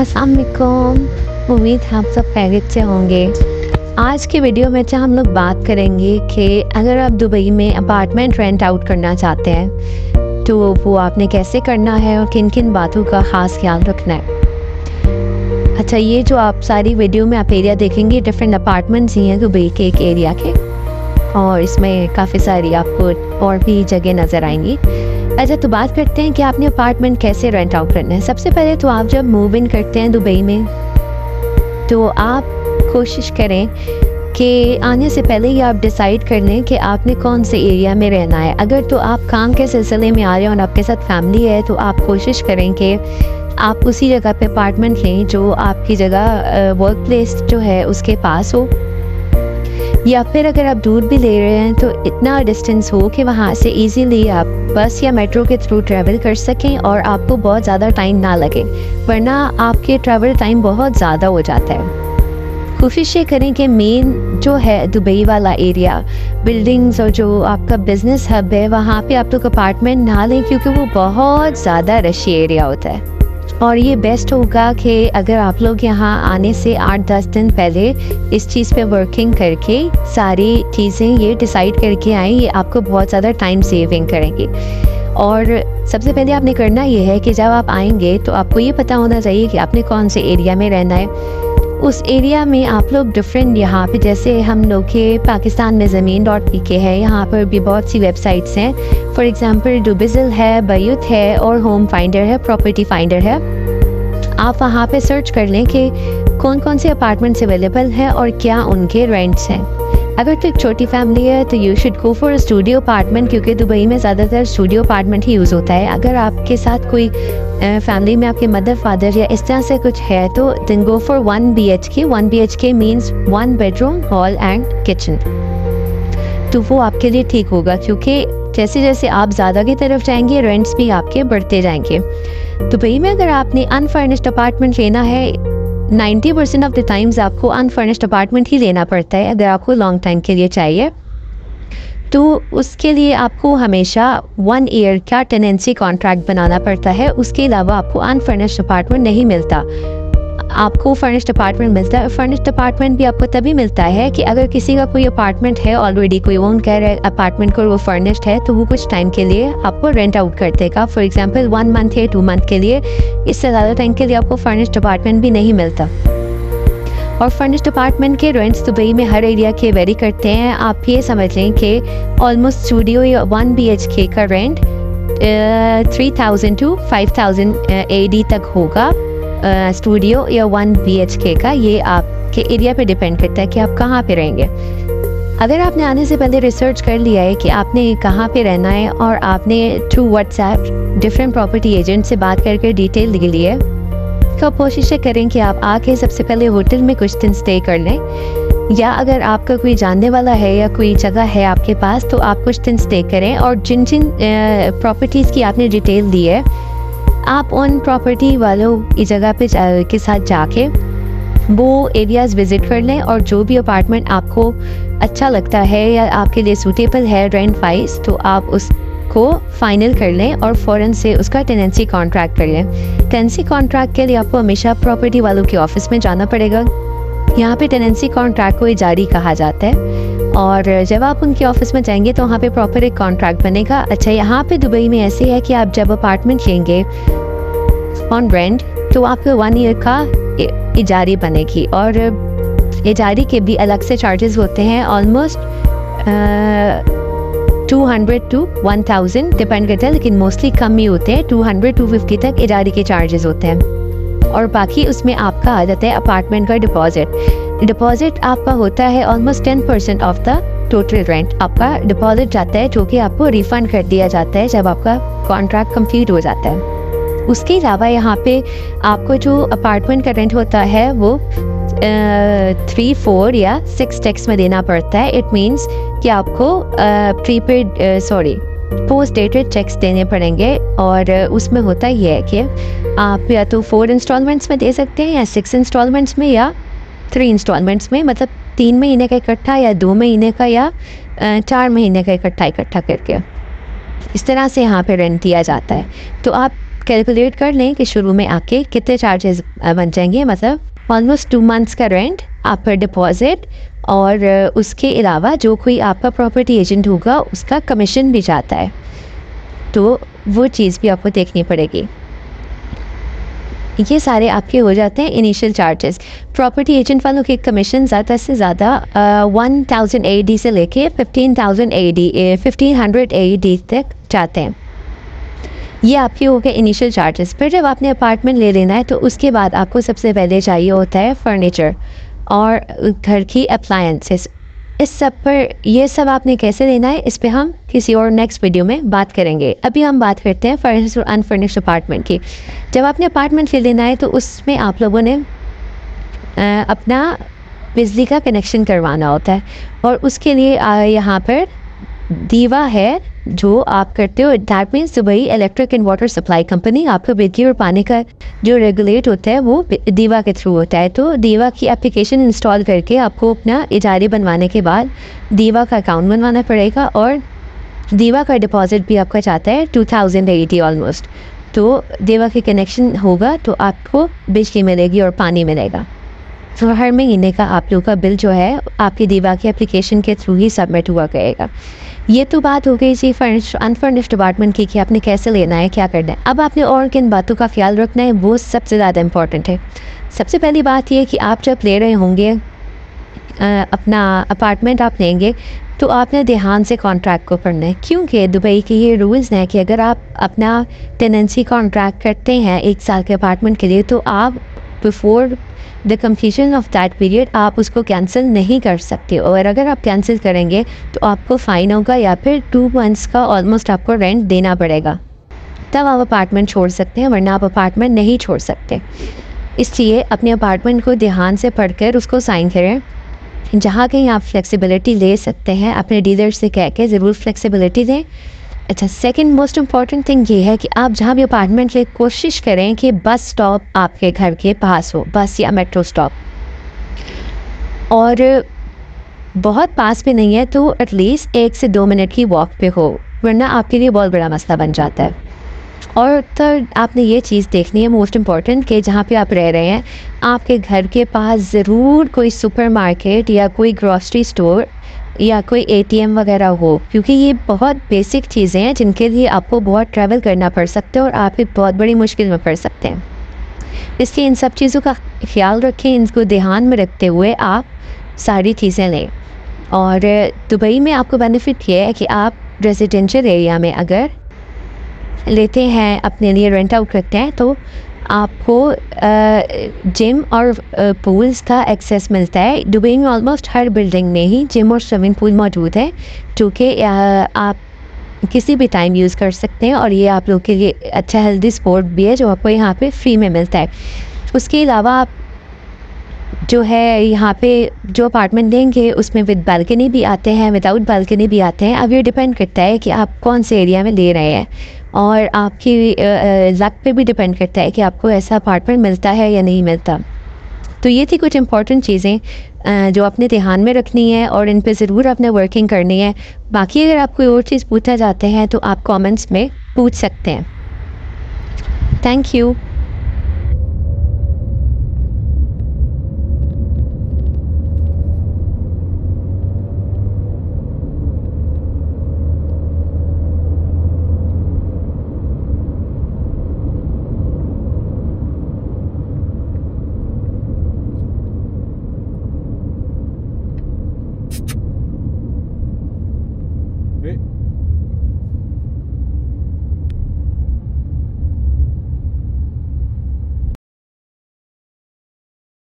अस्सलाम वालेकुम। उम्मीद है आप सब खैरियत से होंगे। आज के वीडियो में हम लोग बात करेंगे कि अगर आप दुबई में अपार्टमेंट रेंट आउट करना चाहते हैं तो वो आपने कैसे करना है और किन किन बातों का ख़ास ख्याल रखना है। अच्छा, ये जो आप सारी वीडियो में आप एरिया देखेंगे डिफरेंट अपार्टमेंट्स ही हैं दुबई के एक एरिया के, और इसमें काफ़ी सारी आपको और भी जगह नज़र आएंगी। अच्छा, तो बात करते हैं कि आपने अपार्टमेंट कैसे रेंट आउट करना है। सबसे पहले तो आप जब मूव इन करते हैं दुबई में तो आप कोशिश करें कि आने से ही ही आप डिसाइड कर लें कि आपने कौन से एरिया में रहना है। अगर तो आप काम के सिलसिले में आ रहे हैं और आपके साथ फैमिली है तो आप कोशिश करें कि आप उसी जगह पे अपार्टमेंट लें जो आपकी जगह वर्क प्लेस जो है उसके पास हो, या फिर अगर आप दूर भी ले रहे हैं तो इतना डिस्टेंस हो कि वहाँ से इजीली आप बस या मेट्रो के थ्रू ट्रैवल कर सकें और आपको बहुत ज़्यादा टाइम ना लगे, वरना आपके ट्रैवल टाइम बहुत ज़्यादा हो जाता है। कोशिश ये करें कि मेन जो है दुबई वाला एरिया, बिल्डिंग्स और जो आपका बिज़नेस हब है वहाँ पे आप लोग अपार्टमेंट ना लें, क्योंकि वो बहुत ज़्यादा रशी एरिया होता है। और ये बेस्ट होगा कि अगर आप लोग यहाँ आने से 8-10 दिन पहले इस चीज़ पे वर्किंग करके सारी चीज़ें ये डिसाइड करके आएँ, ये आपको बहुत ज़्यादा टाइम सेविंग करेंगे। और सबसे पहले आपने करना ये है कि जब आप आएंगे तो आपको ये पता होना चाहिए कि आपने कौन से एरिया में रहना है। उस एरिया में आप लोग डिफरेंट, यहाँ पे जैसे हम लोग के पाकिस्तान में ज़मीन.pk है, यहाँ पर भी बहुत सी वेबसाइट्स हैं। फॉर एग्ज़ाम्पल डुबिज़ल है, बयूत है और होम फाइंडर है, प्रॉपर्टी फाइंडर है। आप वहाँ पे सर्च कर लें कि कौन कौन से अपार्टमेंट्स अवेलेबल हैं और क्या उनके रेंट्स हैं। अगर तो एक छोटी फैमिली है तो you should go for studio apartment, क्योंकि दुबई में ज़्यादातर स्टूडियो अपार्टमेंट ही यूज़ होता है। अगर आपके साथ कोई फैमिली में आपके मदर फादर या इस तरह से कुछ है तो then go for 1 BHK। 1 BHK means 1 bedroom hall and kitchen. तो वो आपके लिए ठीक होगा, क्योंकि जैसे जैसे आप ज़्यादा की तरफ जाएंगे रेंट्स भी आपके बढ़ते जाएंगे। दुबई में अगर आपने अनफर्निश्ड अपार्टमेंट लेना है, 90% ऑफ द टाइम्स आपको अनफर्निश्ड अपार्टमेंट ही लेना पड़ता है अगर आपको लॉन्ग टाइम के लिए चाहिए। तो उसके लिए आपको हमेशा 1 ईयर का टेनेंसी कॉन्ट्रैक्ट बनाना पड़ता है। उसके अलावा आपको अनफर्निश्ड अपार्टमेंट नहीं मिलता, आपको फर्निश्ड अपार्टमेंट मिलता है। फर्निश्ड अपार्टमेंट भी आपको तभी मिलता है कि अगर किसी का कोई अपार्टमेंट है ऑलरेडी, कोई ओन कह रहा है अपार्टमेंट को, वो फर्निश्ड है, तो वो कुछ टाइम के लिए आपको रेंट आउट कर देगा। फॉर एग्जांपल 1 मंथ या 2 मंथ के लिए, इससे ज़्यादा टाइम के लिए आपको फर्निश्ड अपार्टमेंट भी नहीं मिलता। और फर्निश्ड अपार्टमेंट के रेंट्स दुबई में हर एरिया के वेरी करते हैं। आप ये समझ लें कि ऑलमोस्ट स्टूडियो या 1 BHK का रेंट 3000 to 5000 AD तक होगा। स्टूडियो या 1 BHK का, ये आपके एरिया पे डिपेंड करता है कि आप कहाँ पे रहेंगे। अगर आपने आने से पहले रिसर्च कर लिया है कि आपने कहाँ पे रहना है और आपने through WhatsApp different property agent से बात करके डिटेल ले ली है, तो कोशिश करें कि आप आके सबसे पहले होटल में कुछ दिन स्टे कर लें, या अगर आपका कोई जानने वाला है या कोई जगह है आपके पास तो आप कुछ दिन स्टे करें। और जिन जिन प्रॉपर्टीज़ की आपने डिटेल दी है, आप उन प्रॉपर्टी वालों की जगह पे के साथ जाके वो एरियाज़ विज़िट कर लें, और जो भी अपार्टमेंट आपको अच्छा लगता है या आपके लिए सूटेबल है रेंट वाइज, तो आप उसको फाइनल कर लें और फ़ौरन से उसका टेनेंसी कॉन्ट्रैक्ट कर लें। टेनेंसी कॉन्ट्रैक्ट के लिए आपको हमेशा प्रॉपर्टी वालों के ऑफिस में जाना पड़ेगा। यहाँ पे टेनेंसी कॉन्ट्रैक्ट को इजारी कहा जाता है, और जब आप उनके ऑफिस में जाएंगे तो वहाँ पे प्रॉपर एक कॉन्ट्रैक्ट बनेगा। अच्छा, यहाँ पे दुबई में ऐसे है कि आप जब अपार्टमेंट लेंगे ऑन रेंट तो आपको 1 ईयर का इजारी बनेगी, और इजारी के भी अलग से चार्जेस होते हैं। ऑलमोस्ट 200 to 1000 डिपेंड करता है, लेकिन मोस्टली कम ही होते हैं। 200-250 तक इजारी के चार्जेस होते हैं। और बाकी उसमें आपका आ जाता है अपार्टमेंट का डिपॉजिट। डिपॉजिट आपका होता है almost 10% of the total rent. आपका डिपॉजिट जाता है जो कि आपको रिफ़ंड कर दिया जाता है जब आपका कॉन्ट्रैक्ट कंप्लीट हो जाता है। उसके अलावा यहाँ पे आपको जो अपार्टमेंट का रेंट होता है वो 3, 4 या 6 टैक्स में देना पड़ता है। इट मीन्स कि आपको पोस्ट डेटेड चेक्स देने पड़ेंगे, और उसमें होता ये है कि आप या तो 4 इंस्टॉलमेंट्स में दे सकते हैं, या 6 इंस्टॉलमेंट्स में, या 3 इंस्टॉलमेंट्स में, मतलब 3 महीने का इकट्ठा, या 2 महीने का, या 4 महीने का इकट्ठा करके इस तरह से यहाँ पे रेंट दिया जाता है। तो आप कैलकुलेट कर लें कि शुरू में आपके कितने चार्जेस बन जाएंगे, मतलब ऑलमोस्ट 2 मंथ्स का रेंट, आपका डिपॉजिट, और उसके अलावा जो कोई आपका प्रॉपर्टी एजेंट होगा उसका कमीशन भी जाता है, तो वो चीज़ भी आपको देखनी पड़ेगी। ये सारे आपके हो जाते हैं इनिशियल चार्जेस। प्रॉपर्टी एजेंट वालों के कमीशन ज़्यादा से ज़्यादा 1000 AED से लेके 15,000 AED 1500 AED तक जाते हैं। ये आपके हो गए इनिशियल चार्जेस। फिर जब आपने अपार्टमेंट ले लेना है तो उसके बाद आपको सबसे पहले चाहिए होता है फर्नीचर और घर की अप्लायंसेस। इस सब पर, ये सब आपने कैसे लेना है इस पे हम किसी और नेक्स्ट वीडियो में बात करेंगे। अभी हम बात करते हैं फर्निश्ड और अनफर्निश्ड अपार्टमेंट की। जब आपने अपार्टमेंट ले लेना है तो उसमें आप लोगों ने अपना बिजली का कनेक्शन करवाना होता है, और उसके लिए यहाँ पर दीवा है जो आप करते हो। That means Dubai electric and water supply company, आपका बिजली और पानी का जो रेगुलेट होता है वो दीवा के थ्रू होता है। तो दीवा की एप्लीकेशन इंस्टॉल करके आपको अपना इजारे बनवाने के बाद दीवा का अकाउंट बनवाना पड़ेगा, और दीवा का डिपॉजिट भी आपका चाहता है 2080 ऑलमोस्ट। तो दीवा के कनेक्शन होगा तो आपको बिजली मिलेगी और पानी मिलेगा। तो हर महीने का आप लोग का बिल जो है आपकी दीवा की एप्लीकेशन के थ्रू ही सबमिट हुआ करेगा। ये तो बात हो गई जी फर्निश्ड अनफर्निश्ड अपार्टमेंट की कि आपने कैसे लेना है, क्या करना है। अब आपने और किन बातों का ख्याल रखना है, वो सबसे ज़्यादा इम्पॉर्टेंट है। सबसे पहली बात ये कि आप जब ले रहे होंगे अपना अपार्टमेंट आप लेंगे तो आपने ध्यान से कॉन्ट्रैक्ट को पढ़ना है, क्योंकि दुबई के ये रूल्स हैं कि अगर आप अपना टेनेंसी कॉन्ट्रैक्ट करते हैं 1 साल के अपार्टमेंट के लिए, तो आप before the completion of that period आप उसको कैंसिल नहीं कर सकते, और अगर आप कैंसिल करेंगे तो आपको फ़ाइन होगा या फिर 2 मंथ्स का ऑलमोस्ट आपको रेंट देना पड़ेगा, तब आप अपार्टमेंट छोड़ सकते हैं, वरना आप अपार्टमेंट नहीं छोड़ सकते। इसलिए अपने अपार्टमेंट को ध्यान से पढ़कर उसको साइन करें। जहाँ कहीं आप फ्लेक्सिबिलिटी ले सकते हैं अपने डीलर से कह के ज़रूर फ्लेक्सिबिलिटी दें। अच्छा, सेकंड मोस्ट इम्पॉर्टेंट थिंग ये है कि आप जहाँ भी अपार्टमेंट ले कोशिश करें कि बस स्टॉप आपके घर के पास हो, बस या मेट्रो स्टॉप, और बहुत पास पे नहीं है तो एटलीस्ट 1 से 2 मिनट की वॉक पे हो, वरना आपके लिए बहुत बड़ा मसला बन जाता है। और तो आपने ये चीज़ देखनी है मोस्ट इम्पॉर्टेंट कि जहाँ पे आप रह रहे हैं आपके घर के पास ज़रूर कोई सुपरमार्केट या कोई ग्रॉसरी स्टोर या कोई ATM वगैरह हो, क्योंकि ये बहुत बेसिक चीज़ें हैं जिनके लिए आपको बहुत ट्रैवल करना पड़ सकता है और आप एक बहुत बड़ी मुश्किल में पड़ सकते हैं। इसलिए इन सब चीज़ों का ख्याल रखें, इनको ध्यान में रखते हुए आप सारी चीज़ें लें। और दुबई में आपको बेनिफिट ये है कि आप रेजिडेंशियल एरिया में अगर लेते हैं, अपने लिए रेंट आउट करते हैं, तो आपको जिम और पूल्स का एक्सेस मिलता है। दुबई में ऑलमोस्ट हर बिल्डिंग में ही जिम और स्विमिंग पूल मौजूद है, जो कि आप किसी भी टाइम यूज़ कर सकते हैं, और ये आप लोग के लिए अच्छा हेल्दी स्पोर्ट भी है जो आपको यहाँ पे फ्री में मिलता है। उसके अलावा आप जो है यहाँ पे जो अपार्टमेंट लेंगे उसमें विद बालकनी भी आते हैं, विदाउट बालकनी भी आते हैं। अब ये डिपेंड करता है कि आप कौन से एरिया में ले रहे हैं, और आपकी लक पे भी डिपेंड करता है कि आपको ऐसा अपार्टमेंट मिलता है या नहीं मिलता। तो ये थी कुछ इंपॉर्टेंट चीज़ें जो आपने ध्यान में रखनी है, और इन पे ज़रूर आपने वर्किंग करनी है। बाकी अगर आप कोई और चीज़ पूछना चाहते हैं तो आप कमेंट्स में पूछ सकते हैं। Thank you. Wait.